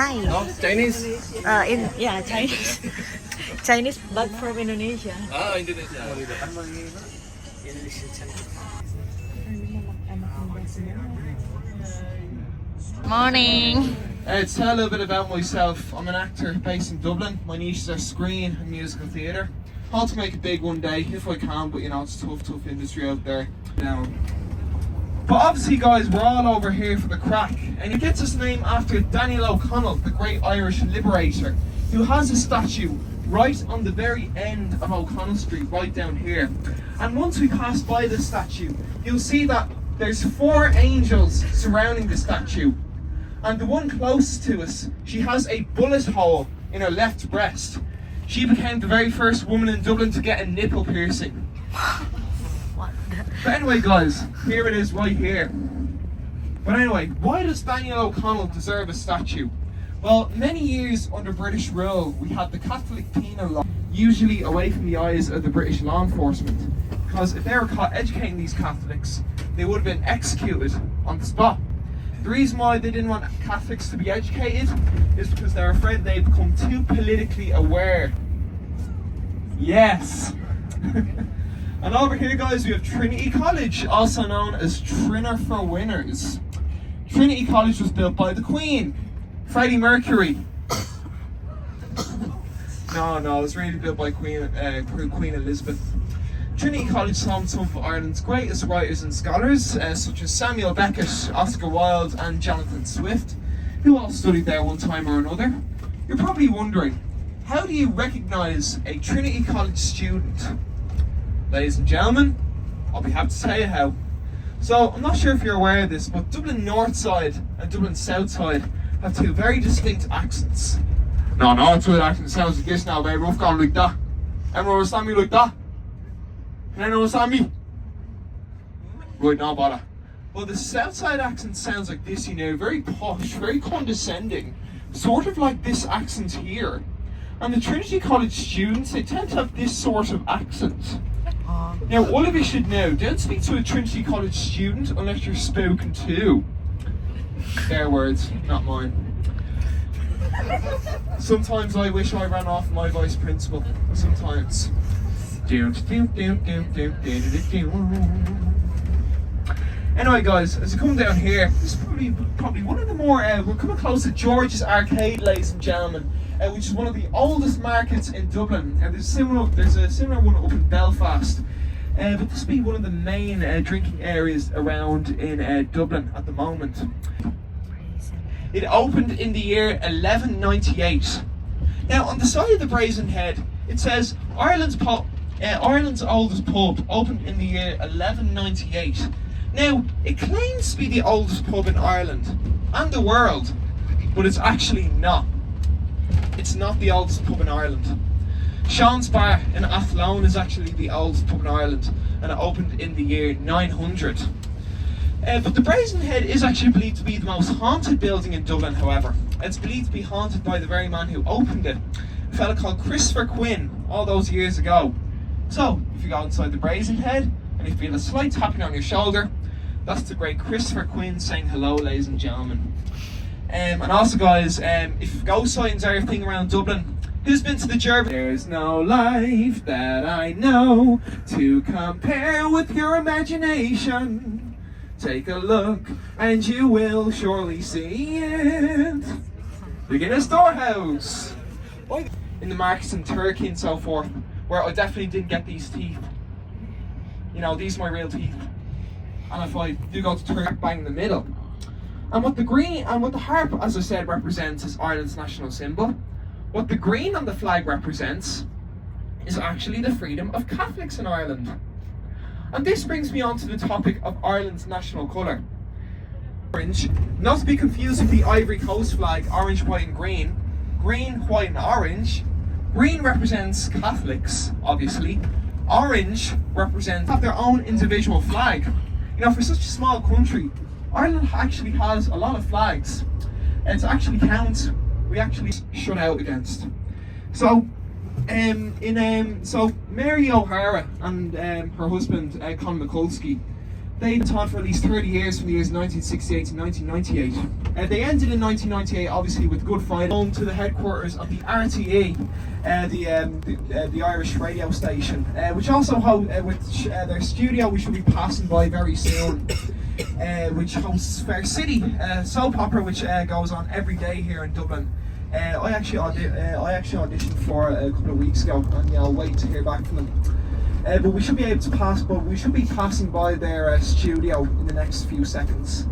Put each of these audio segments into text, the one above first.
Hi. No, Chinese. Chinese. Chinese, but from Indonesia. Ah, Indonesia. Morning. To tell a little bit about myself, I'm an actor based in Dublin. My niches are screen and musical theatre. Hope to make it big one day if I can, but you know, it's a tough industry out there now. But obviously guys, we're all over here for the crack, and it gets its name after Daniel O'Connell, the great Irish liberator, who has a statue right on the very end of O'Connell Street, right down here. And once we pass by the statue, you'll see that there's 4 angels surrounding the statue. And the one closest to us, she has a bullet hole in her left breast. She became the very first woman in Dublin to get a nipple piercing. But anyway guys, here it is right here. But anyway, why does Daniel O'Connell deserve a statue? Well, many years under British rule, we had the Catholic penal law, usually away from the eyes of the British law enforcement. Because if they were caught educating these Catholics, they would have been executed on the spot. The reason why they didn't want Catholics to be educated is because they're afraid they'd become too politically aware. Yes! And over here guys, we have Trinity College, also known as Trinner for Winners. Trinity College was built by the Queen, Freddie Mercury. No, it was really built by Queen Elizabeth. Trinity College is home to some of Ireland's greatest writers and scholars, such as Samuel Beckett, Oscar Wilde and Jonathan Swift, who all studied there one time or another. You're probably wondering, how do you recognise a Trinity College student? Ladies and gentlemen, I'll be happy to tell you how. So, I'm not sure if you're aware of this, but Dublin North Side and Dublin South Side have 2 very distinct accents. No, North Side accent sounds like this now, baby. Rough going like that. Everyone understand me like that? Can anyone understand me? Right, no bother. Well, the South Side accent sounds like this, you know, very posh, very condescending. Sort of like this accent here. And the Trinity College students, they tend to have this sort of accent. Now, all of you should know, don't speak to a Trinity College student unless you're spoken to. Their words, not mine. Sometimes I wish I ran off my vice principal. Sometimes. Anyway guys, as you come down here, this is probably one of the more, we're coming close to George's Arcade, ladies and gentlemen, which is one of the oldest markets in Dublin. There's a similar one up in Belfast. But this will be one of the main drinking areas around in Dublin at the moment. It opened in the year 1198. Now, on the side of the Brazen Head, it says Ireland's oldest pub opened in the year 1198. Now, it claims to be the oldest pub in Ireland and the world, but it's actually not. It's not the oldest pub in Ireland. Sean's Bar in Athlone is actually the oldest pub in Ireland, and it opened in the year 900. But the Brazen Head is actually believed to be the most haunted building in Dublin, however. It's believed to be haunted by the very man who opened it, a fella called Christopher Quinn, all those years ago. So, if you go inside the Brazen Head, and you feel a slight tapping on your shoulder, that's the great Christopher Quinn saying hello, ladies and gentlemen. And also guys, if ghost sightings are a thing around Dublin, who's been to the Jervis? There's no life that I know to compare with your imagination. Take a look and you will surely see it. The Guinness Storehouse. In the markets in Turkey and so forth, where I definitely didn't get these teeth. You know, these are my real teeth. And if I do go to Turkey, bang in the middle. And what the harp, as I said, represents is Ireland's national symbol. What the green on the flag represents is actually the freedom of Catholics in Ireland. And this brings me on to the topic of Ireland's national colour. Orange, not to be confused with the Ivory Coast flag, orange, white and green. Green, white and orange. Green represents Catholics, obviously. Orange represents have their own individual flag. You know, for such a small country, Ireland actually has a lot of flags. And to actually count, we actually shut out against. So, so Mary O'Hara and her husband Con Mikulski, They went on for at least 30 years from the years 1968 to 1998. They ended in 1998, obviously, with good fight home to the headquarters of the RTE, the Irish radio station, which also with their studio, which will be passing by very soon, which hosts Fair City, soap opera, which goes on every day here in Dublin. I actually auditioned for a couple of weeks ago, and yeah, I'll wait to hear back from them. But we should be able to pass. But we should be passing by their studio in the next few seconds.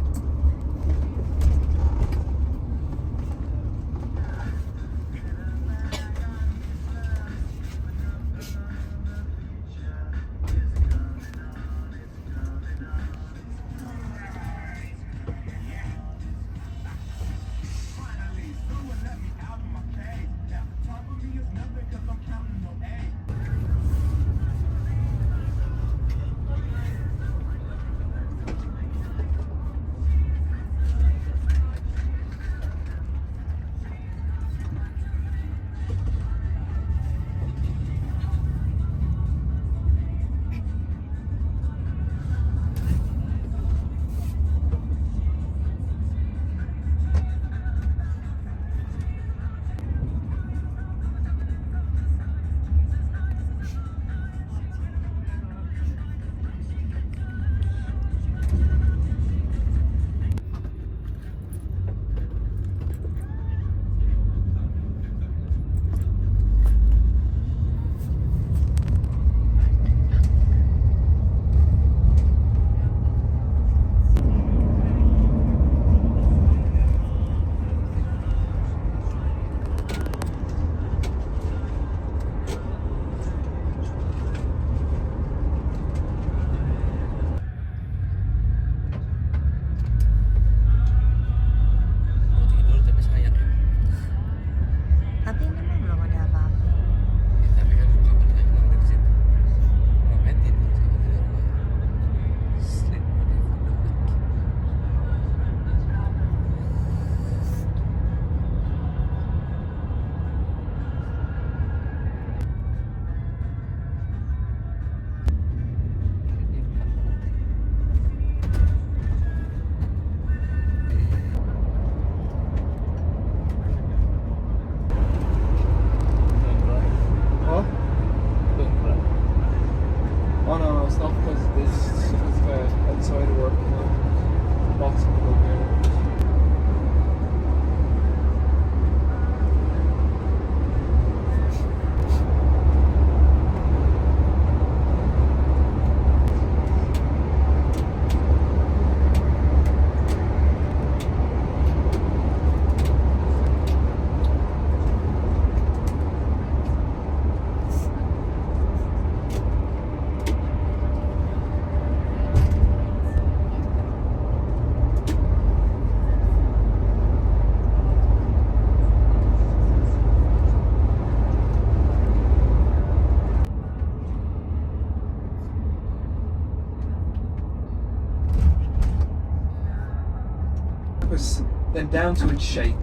Then down to its shape.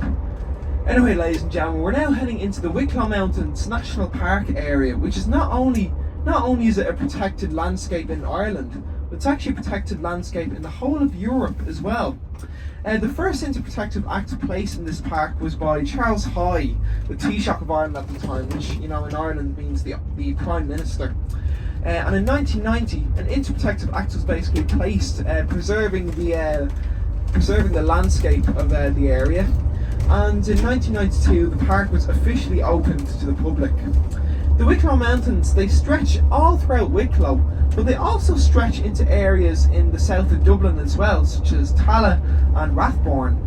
Anyway, ladies and gentlemen, we're now heading into the Wicklow Mountains National Park area, which is not only is it a protected landscape in Ireland, but it's actually a protected landscape in the whole of Europe as well. The first interprotective act to place in this park was by Charles High, the Taoiseach of Ireland at the time, which in Ireland means the Prime Minister. And in 1990, an interprotective act was basically placed, preserving the landscape of the area, and in 1992 the park was officially opened to the public. The Wicklow Mountains, they stretch all throughout Wicklow, but they also stretch into areas in the south of Dublin as well, such as Tallaght and Rathbourne.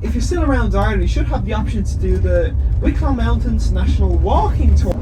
If you're still around Ireland, you should have the option to do the Wicklow Mountains National Walking Tour.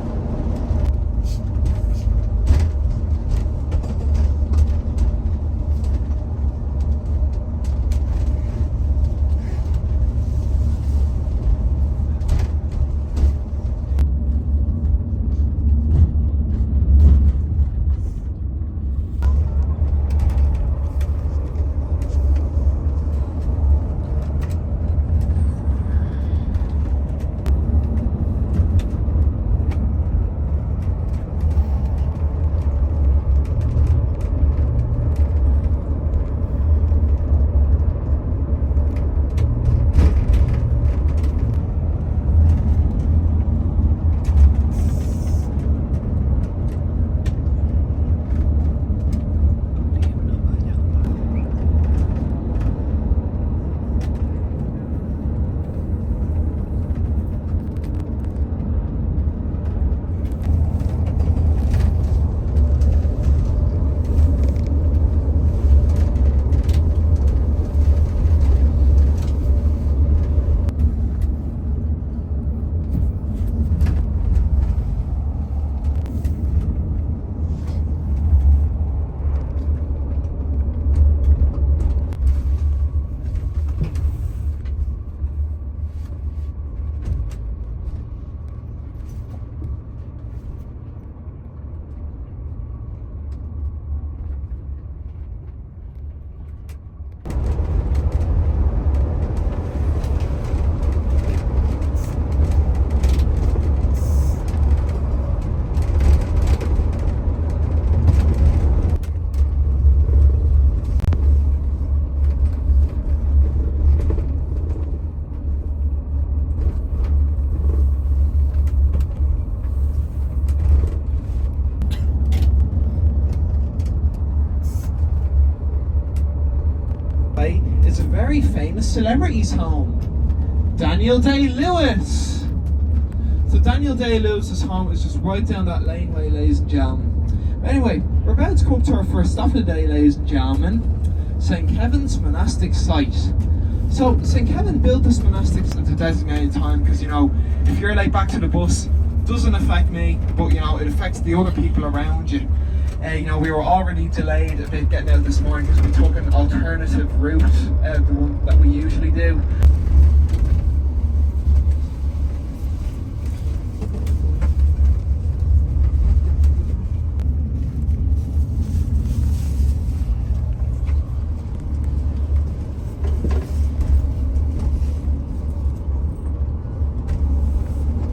a celebrity's home. Daniel Day-Lewis. So Daniel Day-Lewis's home is just right down that laneway, ladies and gentlemen. Anyway, we're about to come to our first stop of the day, ladies and gentlemen. St. Kevin's monastic site. So St. Kevin built this monastic at a designated time because, you know, if you're late back to the bus, it doesn't affect me, but, you know, it affects the other people around you. You know, we were already delayed a bit getting out this morning because we took an alternative route, the one that we usually do.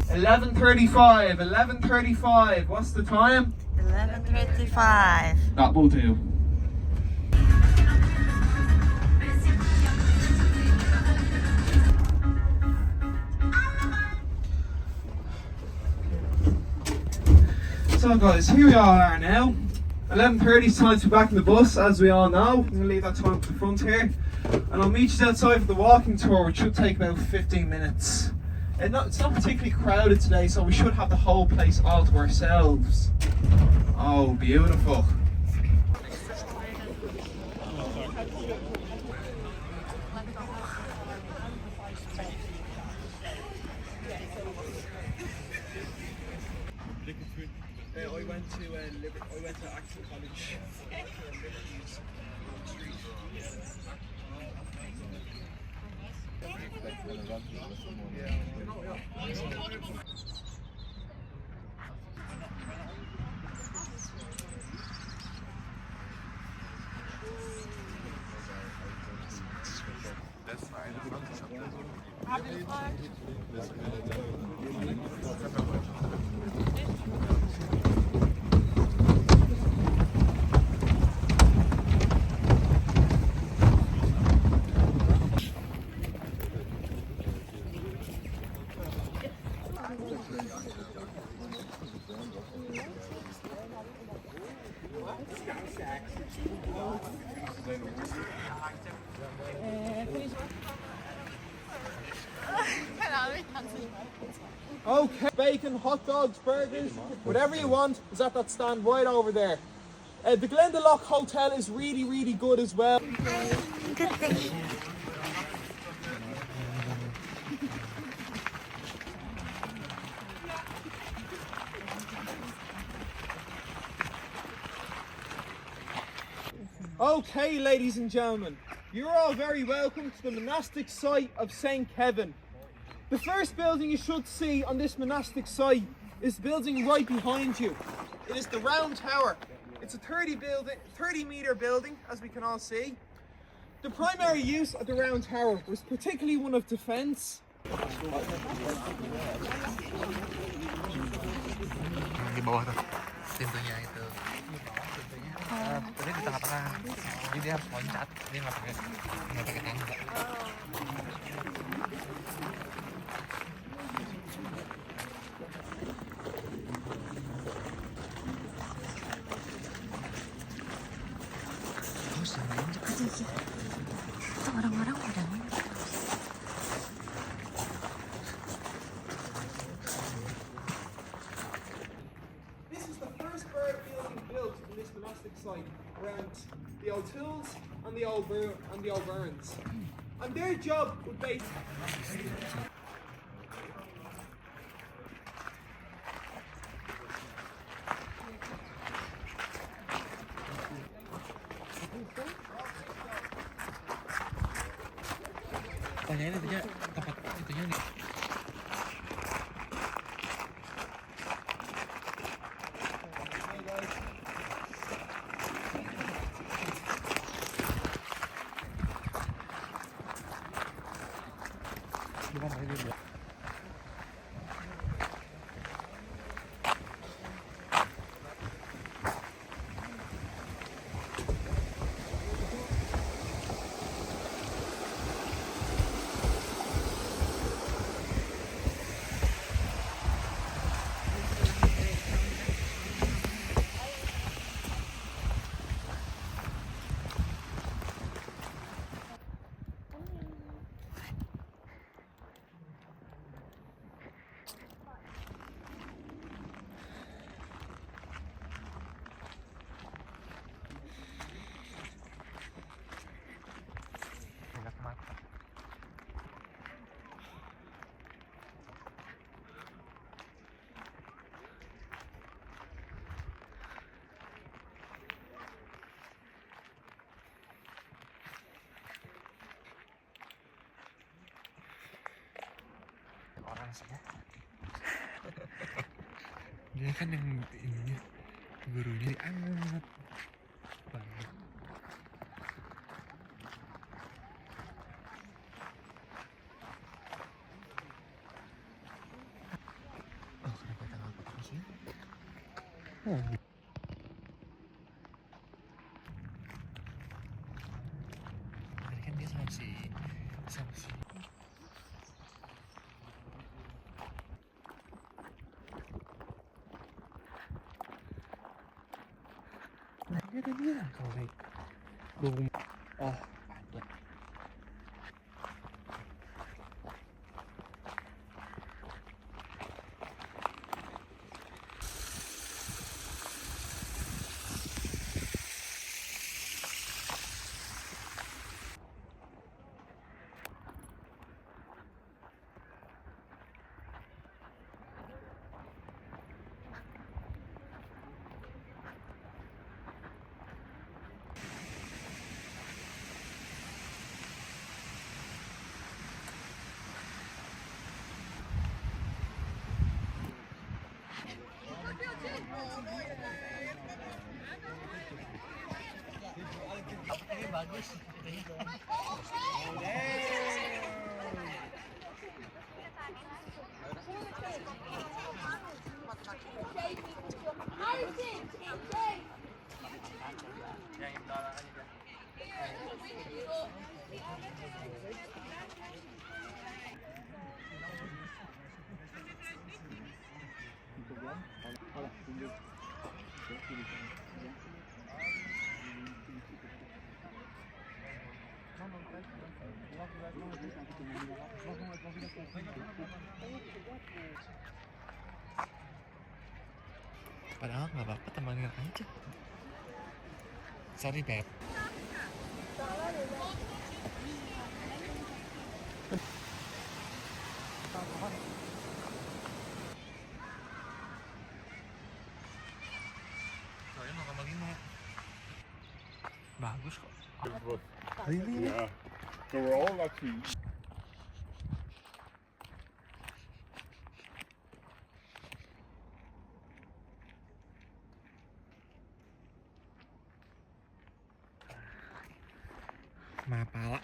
$11:35. What's the time? 11:35. That will do. So guys, here we all are now. 11:30 is time to be back in the bus, as we all know. I'm going to leave that time at the front here. And I'll meet you outside for the walking tour, which should take about 15 minutes. It's not particularly crowded today, so we should have the whole place all to ourselves. Oh, beautiful. I went to Axel College. Okay, bacon, hot dogs, burgers, whatever you want is at that stand right over there. The Glendalough Hotel is really, really good as well. Good thing. Okay, ladies and gentlemen, you're all very welcome to the monastic site of St. Kevin. The first building you should see on this monastic site is the building right behind you. It is the Round Tower. It's a 30-metre building, as we can all see. The primary use of the Round Tower was particularly one of defence. Di bawah tuh pintunya itu. Tadi di tengah-tengah. Jadi dia harus loncat. Dia nggak pakai tangga. Orang-orang pada This is the first bird building built in this monastic site around the old Tools and the old Burns. And their job would be Tanyain intinya tempat itunya nih. Bukan tadi dia. semua. Dia kan yang ininya gurunya diangkat banget. Oh, kenapa kita nggak foto di sini? Oh. Tadi kan dia sama si Ini ada dia kalau naik gunung. Oh, ada. Ini bagus. Padahal nggak apa-apa, temenin aja. Sorry, Beb. Soalnya 0,5. Bagus kok. Really? Yeah. So we're all actually. Mapala.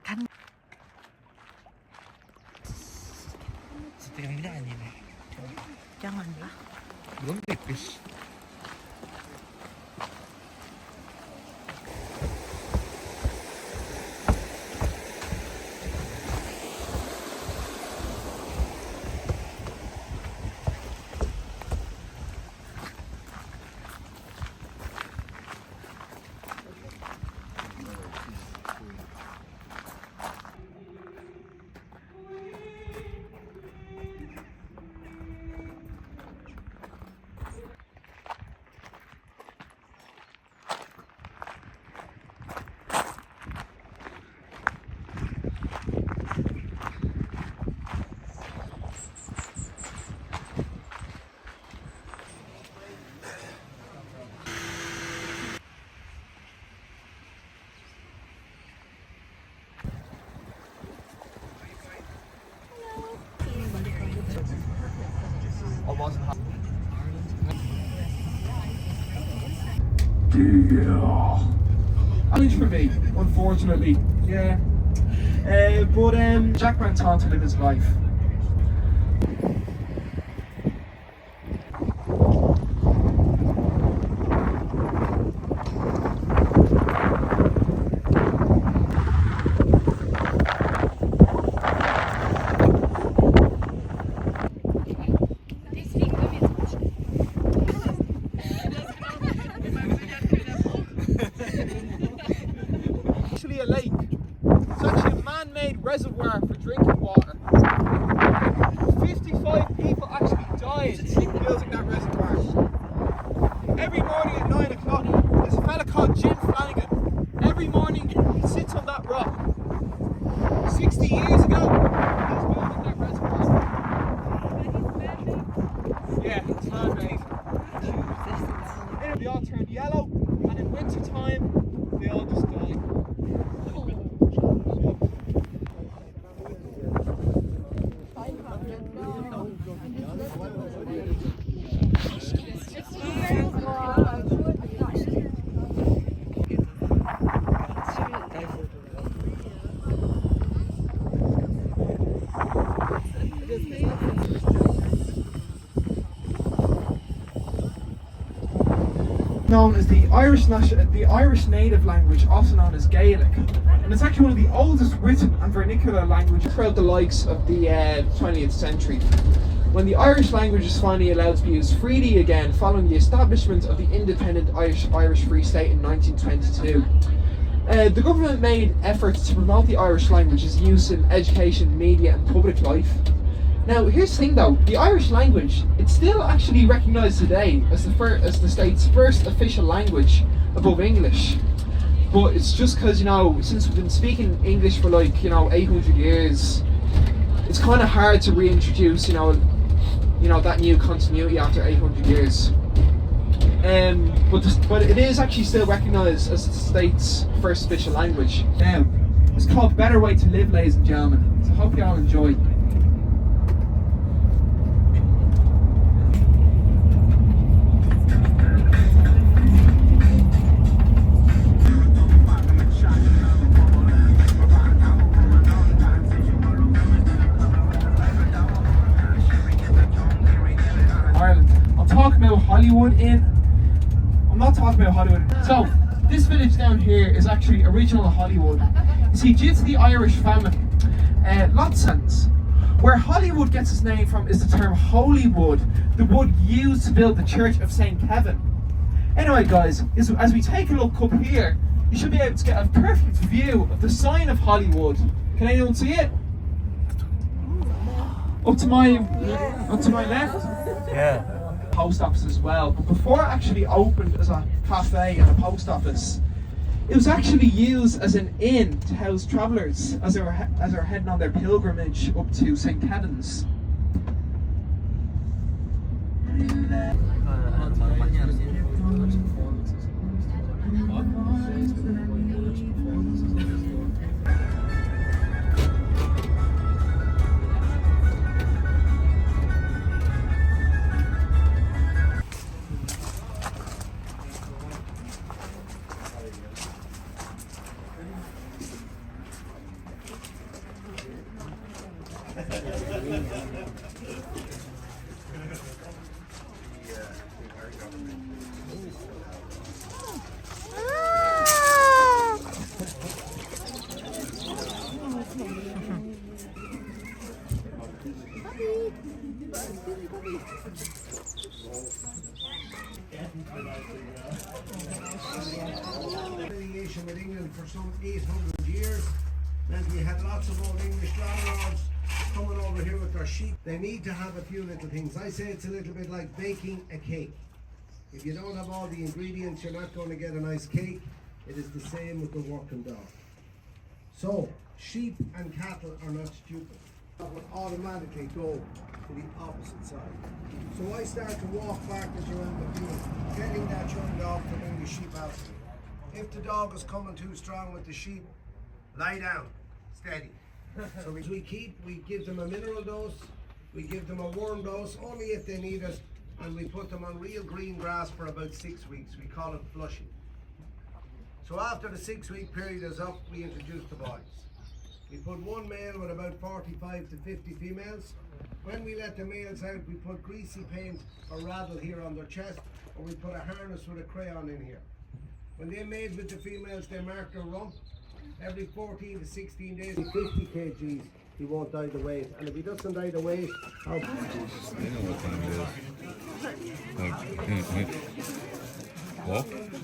Kan Seperti yang nyanyi nih. janganlah. Belum tipis. Challenge for me, unfortunately. Yeah. But Jack went on to live his life. Actually a lake. It's actually a man-made reservoir for drinking water. 55 people actually died building that reservoir. Every morning at 9 o'clock, there's a fella called Jim Flanagan. Every morning he sits on that rock. 60 years ago, he was building that reservoir. Yeah, it's man-made. They all turn yellow, and in winter time, they all just die. Known as the Irish native language, also known as Gaelic, and it's actually one of the oldest written and vernacular languages throughout the likes of the 20th century, when the Irish language is finally allowed to be used freely again following the establishment of the independent Irish Free State in 1922. The government made efforts to promote the Irish language's use in education, media and public life. Now, here's the thing though, the Irish language, it's still actually recognised today as the state's first official language above English. But it's just because, you know, since we've been speaking English for like, you know, 800 years, it's kind of hard to reintroduce, you know, that new continuity after 800 years. But it is actually still recognised as the state's first official language. Now, it's called Better Way to Live, ladies and gentlemen. So I hope you all enjoy. Hollywood in. I'm not talking about Hollywood. So, this village down here is actually original Hollywood. You see, due to the Irish famine, Lotsons, where Hollywood gets its name from is the term holy wood, the wood used to build the Church of St. Kevin. Anyway guys, as we take a look up here, you should be able to get a perfect view of the sign of Hollywood. Can anyone see it? Up to my left? Yeah. Post office as well, but before it actually opened as a cafe and a post office, it was actually used as an inn to house travellers as they were heading on their pilgrimage up to St. Kevin's. Affiliation with England for some 800 years, and we had lots of old English landlords coming over here with their sheep. They need to have a few little things. I say it's a little bit like baking a cake. If you don't have all the ingredients, you're not going to get a nice cake. It is the same with the working dog. So, sheep and cattle are not stupid. It would automatically go to the opposite side. So I start to walk backwards around the field, getting that young dog to bring the sheep out. If the dog is coming too strong with the sheep, lie down, steady. So as we give them a mineral dose, we give them a worm dose, only if they need it, and we put them on real green grass for about 6 weeks. We call it flushing. So after the 6-week period is up, we introduce the boys. We put one male with about 45 to 50 females. When we let the males out, we put greasy paint or rattle here on their chest, or we put a harness with a crayon in here. When they mate with the females, they mark their rump. Every 14 to 16 days, 50 kgs, he won't die the weight. And if he doesn't die the weight, I'll... You know what time it is.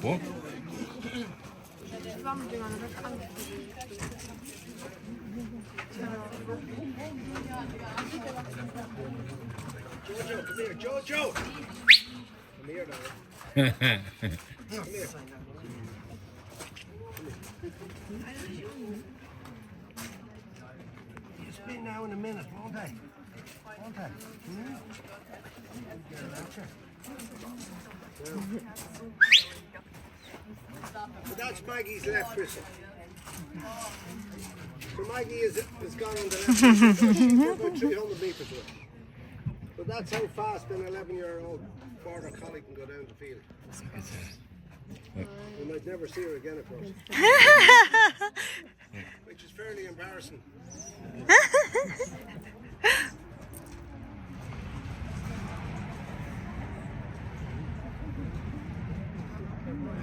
What? Jojo, come here, Jojo! Come here now. Come here. You'll spin now in a minute, won't they? Won't they? So that's Maggie's left whistle. So Maggie is gone on the left. She's about 300 metres away. So that's how fast an 11-year-old border collie can go down the field. We might never see her again, of course. Which is fairly embarrassing.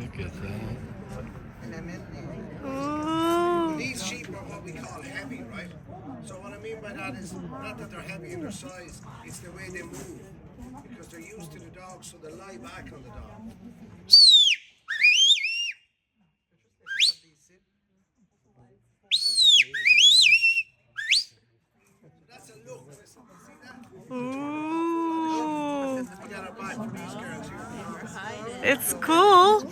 Look at that. These sheep are what we call heavy, right? So what I mean by that is not that they're heavy in their size, it's the way they move. Because they're used to the dog, so they lie back on the dog. So that's a look, listen, see that? Ooh, We got our back to these girls here. it's cool. So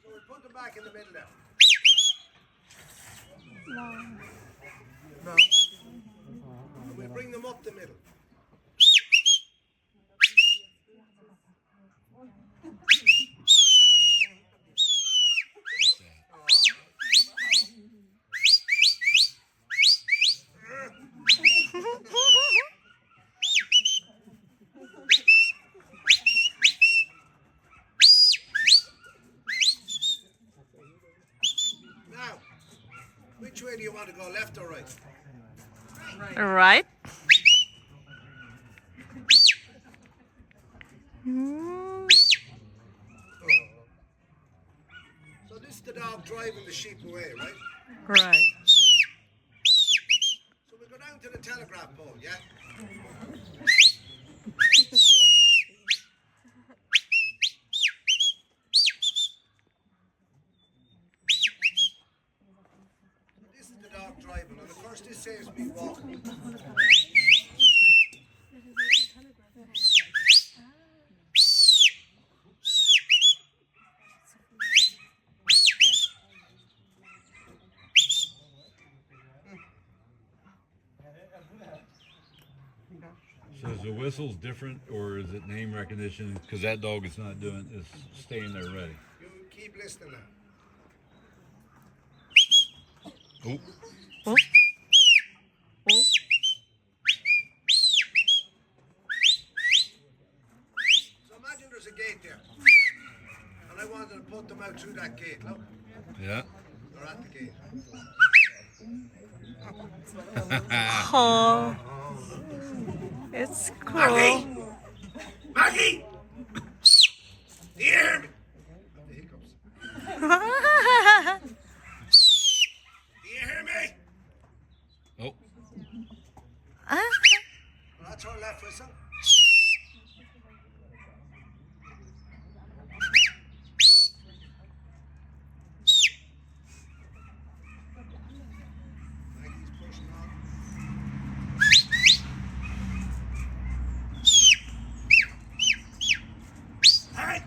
we'll put them back in the middle now. And we'll bring them up the middle. Now, which way do you want to go, left or right? Right. Mm. So this is the dog driving the sheep away, right? Right. So we go down to the telegraph pole, yeah? This is the dog driving, and of course this saves me walking. So is the whistles different, or is it name recognition? Because that dog is not doing, is staying there ready. You keep listening now. Oh, Oh. Oh. So imagine there's a gate there. And I wanted to put them out through that gate, look. yeah. They're at the gate. Oh, it's cool. Maggie! Do you hear me? The hiccups. Do you hear me? Oh, Well, that's her left whistle. Maggie's pushing on. Hey!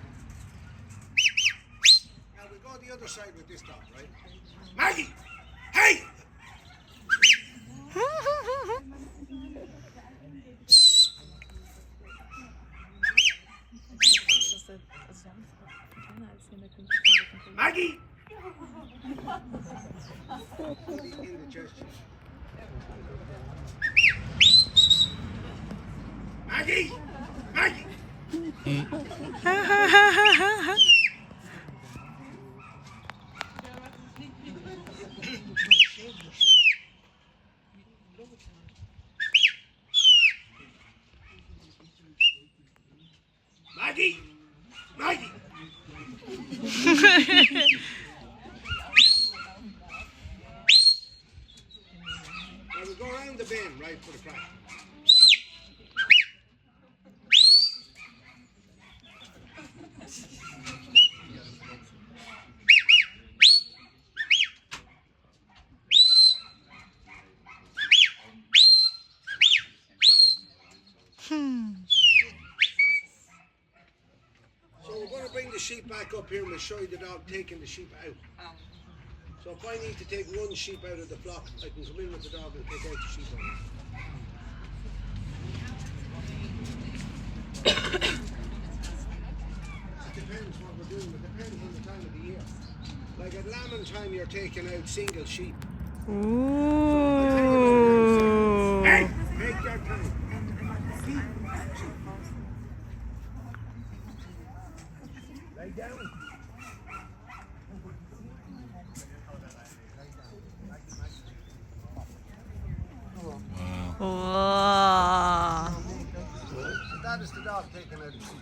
Now we go the other side with this dog, right? Maggie! Hey! Maggie! Indigestion. Maggie! Maggie! Maggie! Maggie! Now we go around the bend, right, for the crack. So we're going to bring the sheep back up here and we'll show you the dog taking the sheep out. So if I need to take one sheep out of the flock, I can come in with the dog and take out the sheep out. soon. It depends on the time of the year. Like at lambing time, you're taking out single sheep. Ooh. Hey, take your time. Lay down. Wow. So that is the dog taking out the sheep.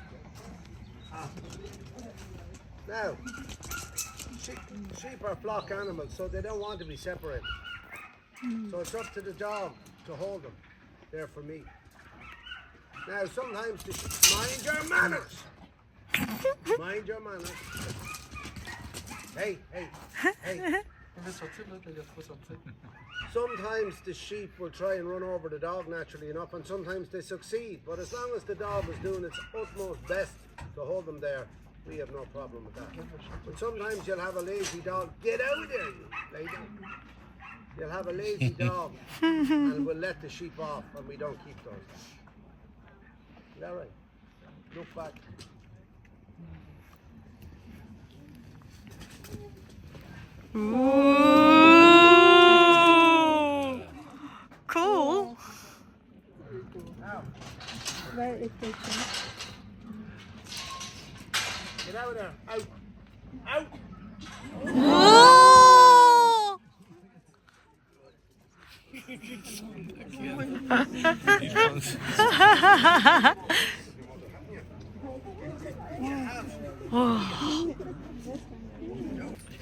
Now, sheep are flock animals, so they don't want to be separated. So it's up to the dog to hold them there for me. Now, sometimes the sheep, mind your manners. Mind your manners. Hey, hey, hey. Sometimes the sheep will try and run over the dog naturally enough, and sometimes they succeed. But as long as the dog is doing its utmost best to hold them there, we have no problem with that. But sometimes you'll have a lazy dog. Get out there, you lay down. You'll have a lazy dog, and we'll let the sheep off, and we don't keep those. Is that right? Look back. Ooh. Cool. Get out of there. Out. Out. Ooh.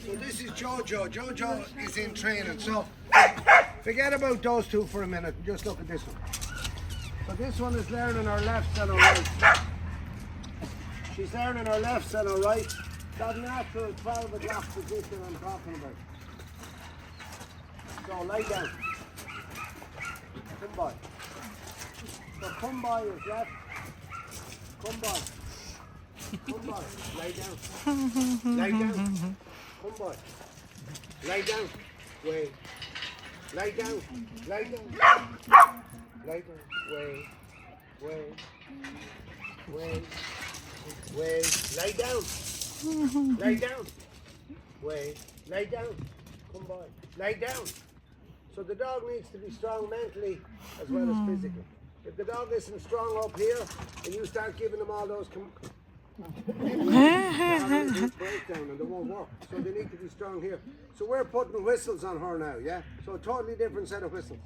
So this is Jojo. Jojo is in training. So forget about those two for a minute. Just look at this one. So this one is learning her left and her right. She's learning her left and her right. That natural 12 o'clock position I'm talking about. So lie down. Come by. So come by is left. Come by. Come by. Lie down. Lie down. Come by. Lie down. Wait. Lie down. Lie down. Lie down. Wait. Wait. Wait. Wait. Lie down. Lie down. Wait. Lie down. Come by. Lie down. So the dog needs to be strong mentally as well as physically. If the dog isn't strong up here and you start giving them all those breakdown and they won't work. So they need to be strong here. So we're putting whistles on her now, yeah? So a totally different set of whistles.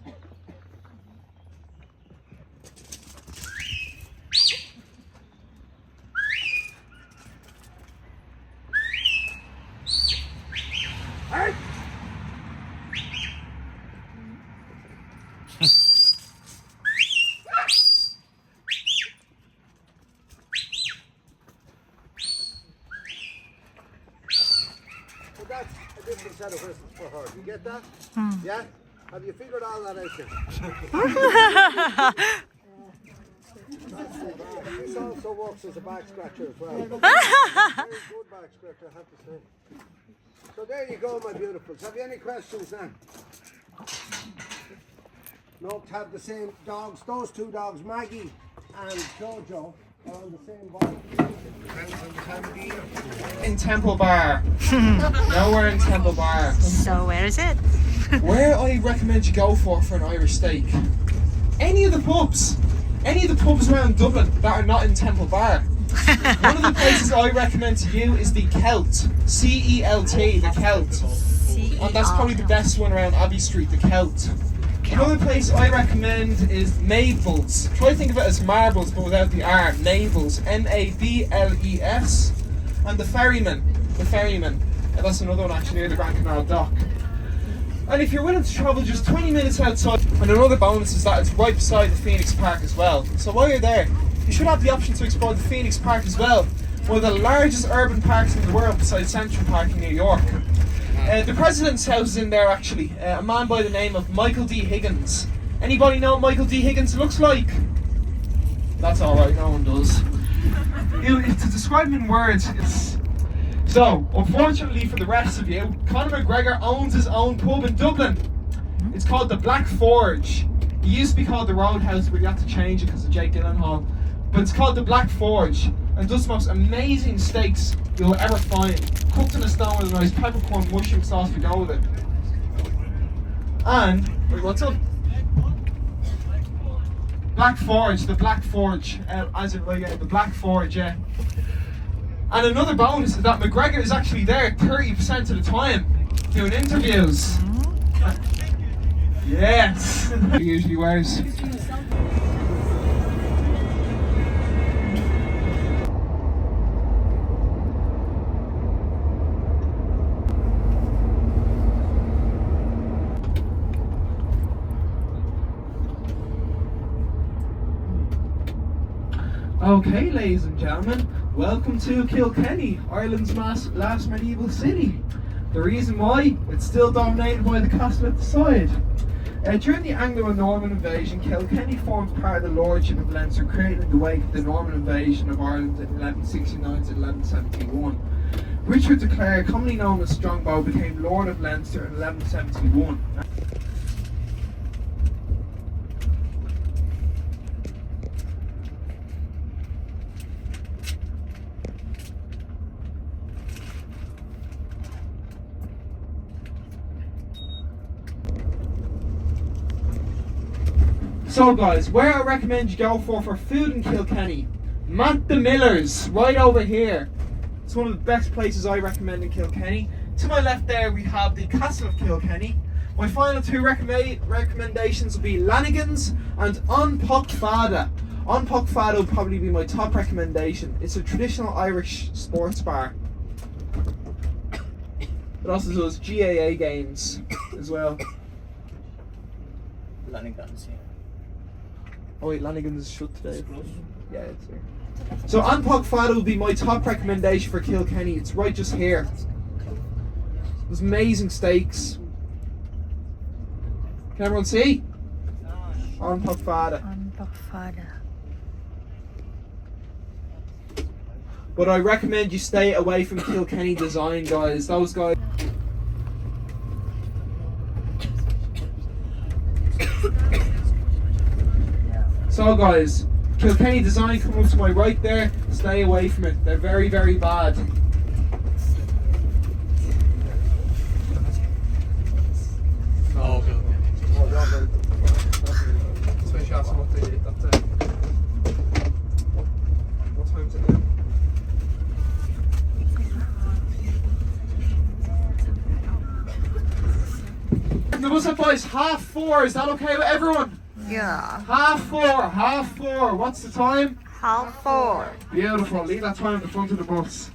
Hey! So that's a different set of whistles for her. You get that? Yeah? Have you figured all that out yet? This also works as a back scratcher as well. Very good back scratcher, I have to say. So there you go, my beautifuls. Have you any questions now? Nope, have the same dogs. Those two dogs, Maggie and Jojo, are on the same body. Depends on the time of the year. In Temple Bar. Now we're in Temple Bar. So where is it? Where I recommend you go for an Irish steak. Any of the pubs around Dublin that are not in Temple Bar. One of the places I recommend to you is the Celt. C-E-L-T, the Celt. And that's probably the best one around Abbey Street, the Celt. Another place I recommend is Mabel's. Try to think of it as marbles but without the R. Mabel's. M-A-B-L-E-S. And the Ferryman. And that's another one actually near the Grand Canal Dock. And if you're willing to travel just 20 minutes outside, and another bonus is that it's right beside the Phoenix Park as well. So while you're there, you should have the option to explore the Phoenix Park as well. One of the largest urban parks in the world besides Central Park in New York. The President's house is in there actually. A man by the name of Michael D. Higgins. Anybody know what Michael D. Higgins looks like? That's alright, no one does. To describe him in words, it's... So, unfortunately for the rest of you, Conor McGregor owns his own pub in Dublin. It's called the Black Forge. It used to be called the Roadhouse, but you have to change it because of Jake Gyllenhaal. But it's called the Black Forge and does the most amazing steaks you'll ever find. Cooked in a stone with a nice peppercorn mushroom sauce to go with it. And, wait, what's up? Black Forge, the Black Forge, as in the Black Forge, yeah. And another bonus is that McGregor is actually there 30% of the time doing interviews. Yes! He usually wears. Okay, ladies and gentlemen, welcome to Kilkenny, Ireland's last medieval city. The reason why? It's still dominated by the castle at the side. During the Anglo and Norman invasion, Kilkenny formed part of the Lordship of Leinster, created in the wake of the Norman invasion of Ireland in 1169 to 1171. Richard de Clare, commonly known as Strongbow, became Lord of Leinster in 1171. So guys, where I recommend you go for food in Kilkenny, Matt the Miller's, right over here. It's one of the best places I recommend in Kilkenny. To my left there we have the Castle of Kilkenny. My final two recommendations will be Lanigan's and An Poc Fada. An Poc Fada will probably be my top recommendation. It's a traditional Irish sports bar. It also does GAA games as well. Lanigan's, yeah. Oh wait, Lanigan's is shut today. Yeah, it's here. So An Poc Fada will be my top recommendation for Kilkenny. It's right just here. There's amazing steaks. Can everyone see? An Poc Fada. An Poc Fada. But I recommend you stay away from Kilkenny design, guys. Those guys. So guys, Kilkenny design coming up to my right there, stay away from it. They're very, very bad. Oh, okay. Especially asking what they did that day. What time is it now? What's up boys? 4:30, is that okay with everyone? Yeah. 4:30. What's the time? 4:30. Beautiful. Leave that time at the front of the bus.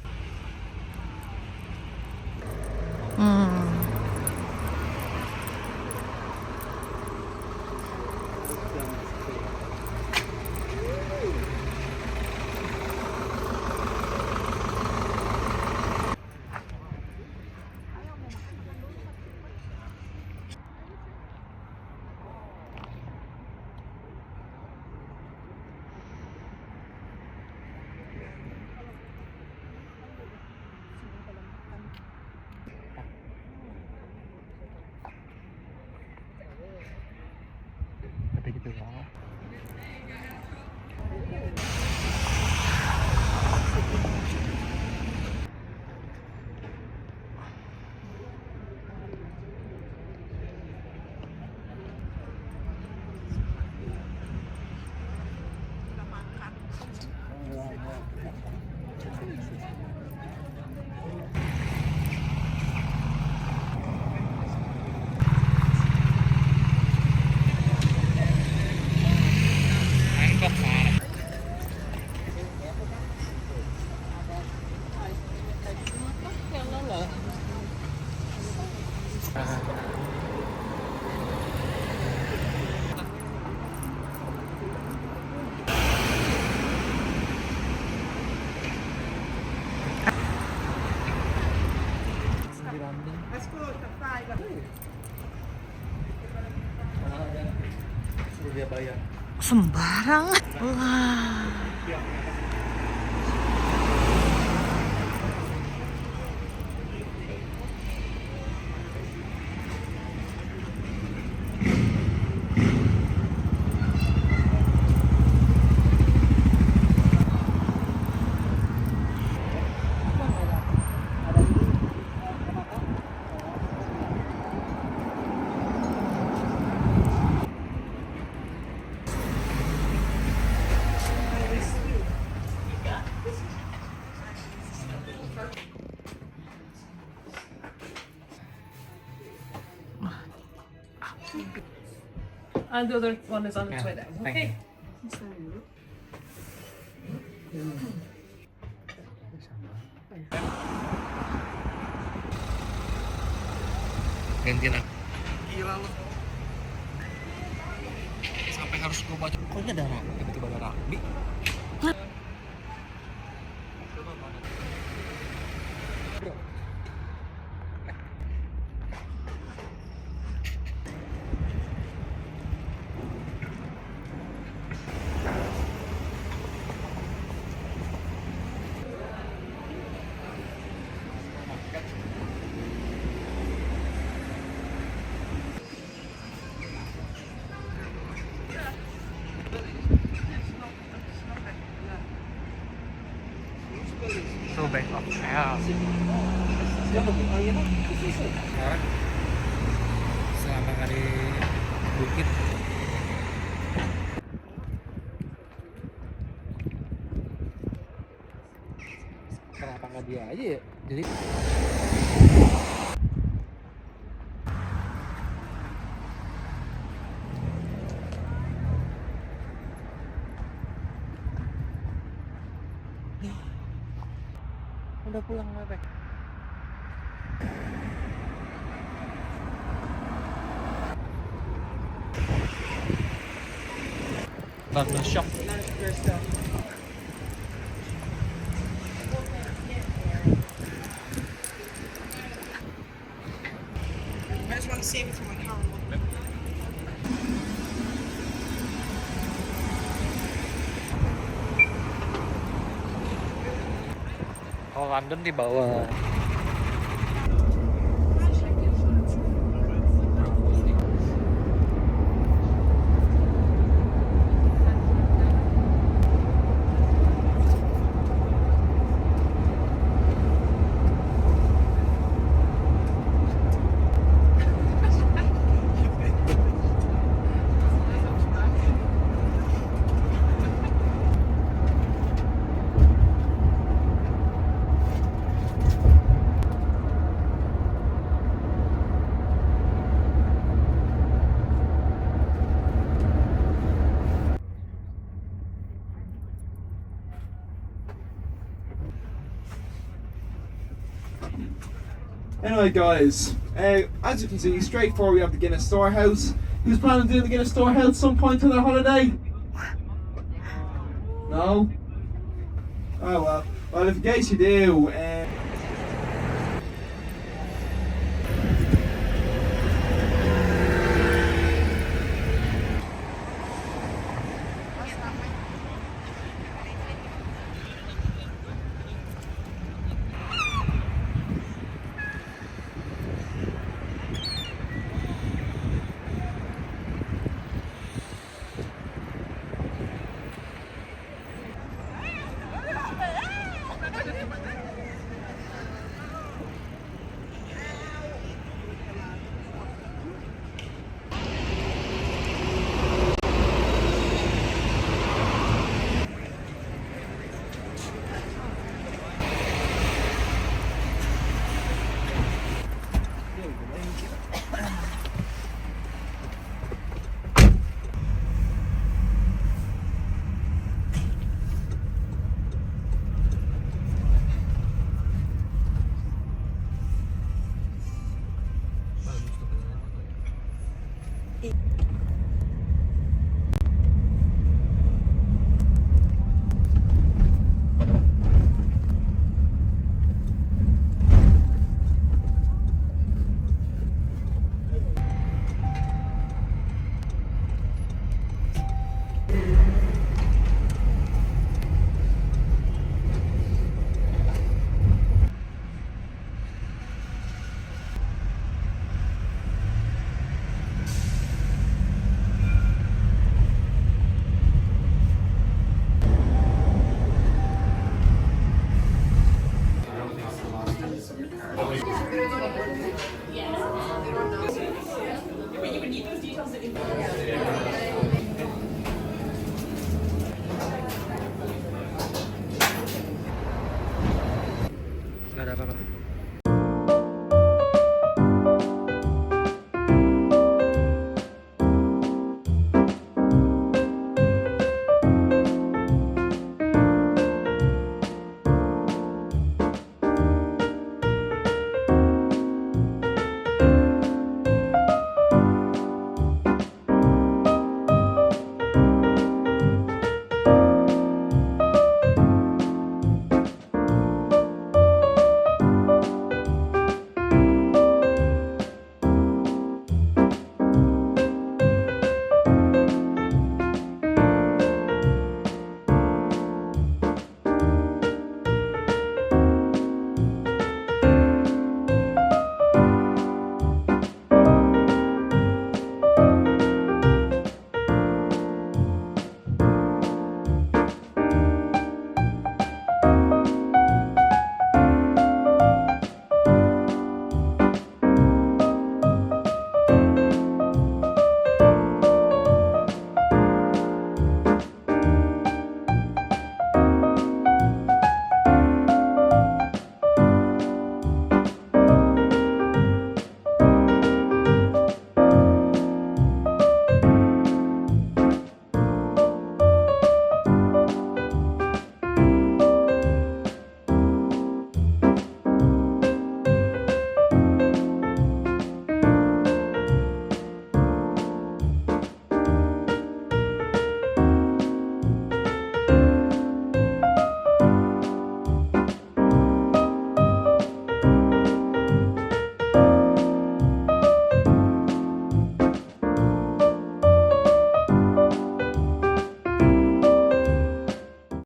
Sembarang. Wah. And the other one is on its way down. Okay. Gantian aku. Gila lu. Sampai harus gue baca. Kok ini ada rugby? Tiba-tiba ada rugby. So back up. Ya. Sekarang selama kali bukit. Kenapa nggak dia aja ya? Jadi udah pulang mepek. Bangga shop. I just want to save it for my car. Kalau London di bawah. Anyway, guys, as you can see, straight forward we have the Guinness Storehouse. Who's planning on doing the Guinness Storehouse some point in their holiday? No? Oh well. Well, if in case you do,